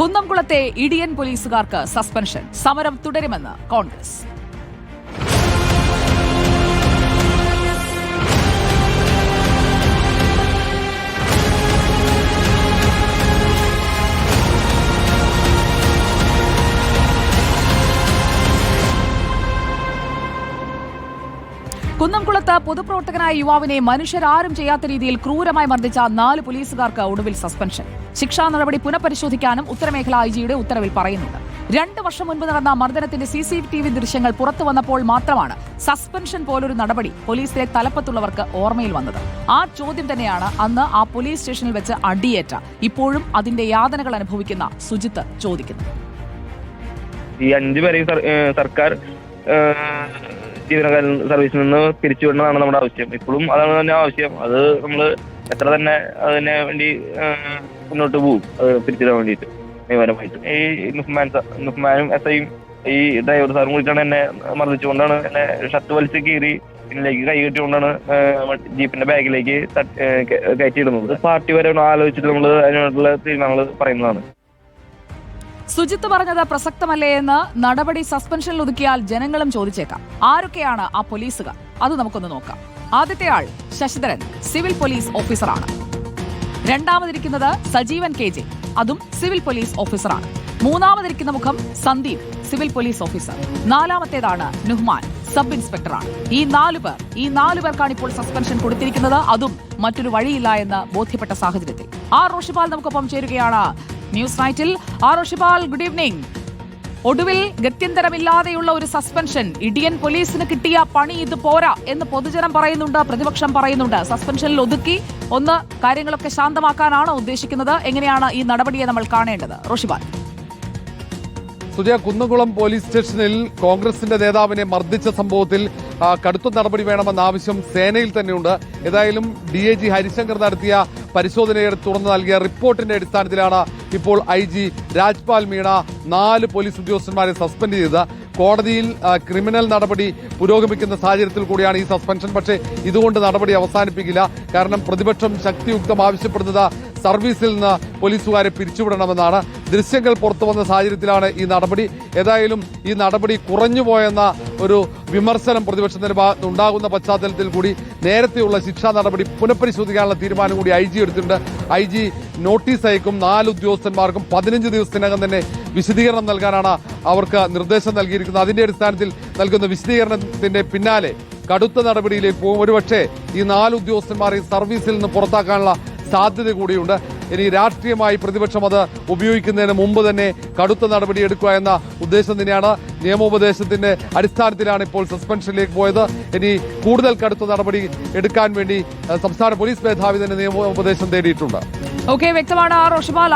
കുന്നംകുളത്തെ ഇടിയൻ പോലീസുകാർക്ക് സസ്പെൻഷൻ. സമരം തുടരുമെന്ന് കോൺഗ്രസ്. കുന്നംകുളത്ത് പൊതുപ്രവർത്തകനായ യുവാവിനെ മനുഷ്യരാരും ചെയ്യാത്ത രീതിയിൽ ക്രൂരമായി മർദ്ദിച്ച 4 പോലീസുകാർക്ക് ഒടുവിൽ സസ്പെൻഷൻ. ശിക്ഷാ നടപടി പുനഃപരിശോധിക്കാനും ഉത്തരമേഖലാ ഐജിയുടെ ഉത്തരവിൽ പറയുന്നുണ്ട്. 2 വർഷം മുൻപ് നടന്ന മർദ്ദനത്തിന്റെ CCTV ദൃശ്യങ്ങൾ പുറത്തു വന്നപ്പോൾ മാത്രമാണ് സസ്പെൻഷൻ പോലൊരു നടപടി പോലീസിലെ തലപ്പത്തുള്ളവർക്ക് ഓർമ്മയിൽ വന്നത്. ആ ചോദ്യം തന്നെയാണ് അന്ന് ആ പോലീസ് സ്റ്റേഷനിൽ വെച്ച് അടിയേറ്റ ഇപ്പോഴും അതിന്റെ യാതനകൾ അനുഭവിക്കുന്ന സുജിത്ത് ചോദിക്കുന്നത്. ഈ 5 പേരെയും സർക്കാർ ജീവനക്കാരൻ സർവീസിൽ നിന്ന് പിരിച്ചുവിടണമെന്നാണ് നമ്മുടെ ആവശ്യം. ഇപ്പോഴും അതാണ് തന്നെ ആവശ്യം. അത് നമ്മൾ എത്ര തന്നെ അതിനെ വേണ്ടി മുന്നോട്ട് പോകും, അത് പിരിച്ചിടാൻ വേണ്ടിയിട്ട് നിയമപരമായിട്ട്. ഈ നുഫ്മാനും SIയും ഈ ഡ്രൈവർ സാറും കൂടിയിട്ടാണ് എന്നെ മർദ്ദിച്ചുകൊണ്ടാണ് എന്നെ ഷർട്ട് വലിച്ച് കീറി പിന്നിലേക്ക് കൈ കെട്ടിക്കൊണ്ടാണ് ജീപ്പിന്റെ ബാഗിലേക്ക് കയറ്റിയിടുന്നത്. പാർട്ടി വരെ ആലോചിച്ചിട്ട് നമ്മൾ അതിനുള്ള തീരുമാനങ്ങൾ പറയുന്നതാണ്. സുജിത്ത് പറഞ്ഞത് പ്രസക്തമല്ലേ എന്ന് നടപടി സസ്പെൻഷനിൽ ഒതുക്കിയാൽ ജനങ്ങളും ചോദിച്ചേക്കാം. ആരൊക്കെയാണ് ആ പോലീസുകാർ? അത് നമുക്കൊന്ന് നോക്കാം. ആദ്യത്തെ ആൾ ശശിധരൻ, സിവിൽ പോലീസ് ഓഫീസറാണ്. രണ്ടാമതിരിക്കുന്നത് സജീവൻ KJ, അതും സിവിൽ പോലീസ് ഓഫീസറാണ്. മൂന്നാമതിരിക്കുന്ന മുഖം സന്ദീപ്, സിവിൽ പോലീസ് ഓഫീസർ. നാലാമത്തേതാണ് നുഹ്മാൻ, സബ് ഇൻസ്പെക്ടറാണ്. ഈ 4 പേർക്കാണ് ഇപ്പോൾ സസ്പെൻഷൻ കൊടുത്തിരിക്കുന്നത്. അതും മറ്റൊരു വഴിയില്ല എന്ന് ബോധ്യപ്പെട്ട സാഹചര്യത്തിൽ റോഷിപാൽ നമുക്കൊപ്പം ചേരുകയാണ് ന്യൂസ് നൈറ്റിൽ. Roshipal, good evening. ഒടുവിൽ ഗത്യന്തരമില്ലാതെയുള്ള ഒരു സസ്പെൻഷൻ. ഇടിയൻ പോലീസിന് കിട്ടിയ പണി ഇത് പോരാ എന്ന് പൊതുജനം പറയുന്നുണ്ട്, പ്രതിപക്ഷം പറയുന്നുണ്ട്. സസ്പെൻഷനിൽ ഒതുക്കി ഒന്ന് കാര്യങ്ങളൊക്കെ ശാന്തമാക്കാനാണ് ഉദ്ദേശിക്കുന്നത്. എങ്ങനെയാണ് ഈ നടപടിയെ നമ്മൾ കാണേണ്ടത്? റോഷിപാൽ. സുജയ, കുന്നംകുളം പോലീസ് സ്റ്റേഷനിൽ കോൺഗ്രസിന്റെ നേതാവിനെ മർദ്ദിച്ച സംഭവത്തിൽ കടുത്ത നടപടി വേണമെന്ന ആവശ്യം സേനയിൽ തന്നെയുണ്ട്. ഏതായാലും DIG ഹരിശങ്കർ നടത്തിയ പരിശോധനയെ തുടർന്ന് നൽകിയ റിപ്പോർട്ടിന്റെ അടിസ്ഥാനത്തിലാണ് ഇപ്പോൾ IG രാജ്പാൽ മീണ 4 പോലീസ് ഉദ്യോഗസ്ഥന്മാരെ സസ്പെൻഡ് ചെയ്തത്. കോടതിയിൽ ക്രിമിനൽ നടപടി പുരോഗമിക്കുന്ന സാഹചര്യത്തിൽ കൂടിയാണ് ഈ സസ്പെൻഷൻ. പക്ഷേ ഇതുകൊണ്ട് നടപടി അവസാനിപ്പിക്കില്ല. കാരണം പ്രതിപക്ഷം ശക്തിയുക്തം ആവശ്യപ്പെടുന്നത് സർവീസിൽ നിന്ന് പോലീസുകാരെ പിരിച്ചുവിടണമെന്നാണ്. ദൃശ്യങ്ങൾ പുറത്തു വന്ന സാഹചര്യത്തിലാണ് ഈ നടപടി. ഏതായാലും ഈ നടപടി കുറഞ്ഞുപോയെന്ന ഒരു വിമർശനം പ്രതിപക്ഷത്തിന്റെ ഭാഗത്ത് ഉണ്ടാകുന്ന പശ്ചാത്തലത്തിൽ കൂടി നേരത്തെയുള്ള ശിക്ഷാ നടപടി പുനഃപരിശോധിക്കാനുള്ള തീരുമാനം കൂടി IG എടുത്തിട്ടുണ്ട്. IG നോട്ടീസ് അയക്കും. 4 ഉദ്യോഗസ്ഥന്മാർക്കും 15 ദിവസത്തിനകം തന്നെ വിശദീകരണം നൽകാനാണ് അവർക്ക് നിർദ്ദേശം നൽകിയിരിക്കുന്നത്. അതിന്റെ അടിസ്ഥാനത്തിൽ നൽകുന്ന വിശദീകരണത്തിന്റെ പിന്നാലെ കടുത്ത നടപടിയിലേക്ക് പോകും. ഒരുപക്ഷെ ഈ 4 ഉദ്യോഗസ്ഥന്മാരെ സർവീസിൽ നിന്ന് പുറത്താക്കാനുള്ള സാധ്യത കൂടിയുണ്ട്. ഇനി രാഷ്ട്രീയമായി പ്രതിപക്ഷം അത് ഉപയോഗിക്കുന്നതിന് മുമ്പ് തന്നെ കടുത്ത നടപടി എടുക്കുക എന്ന ഉദ്ദേശം തന്നെയാണ്. നിയമോപദേശത്തിന്റെ അടിസ്ഥാനത്തിലാണ് ഇപ്പോൾ സസ്പെൻഷനിലേക്ക് പോയത്. ഇനി കൂടുതൽ കടുത്ത നടപടി എടുക്കാൻ വേണ്ടി സംസ്ഥാന പോലീസ് മേധാവി തന്നെ നിയമോപദേശം തേടിയിട്ടുണ്ട്. ഓക്കെ, വ്യക്തമാണ് റോഷിപാൽ.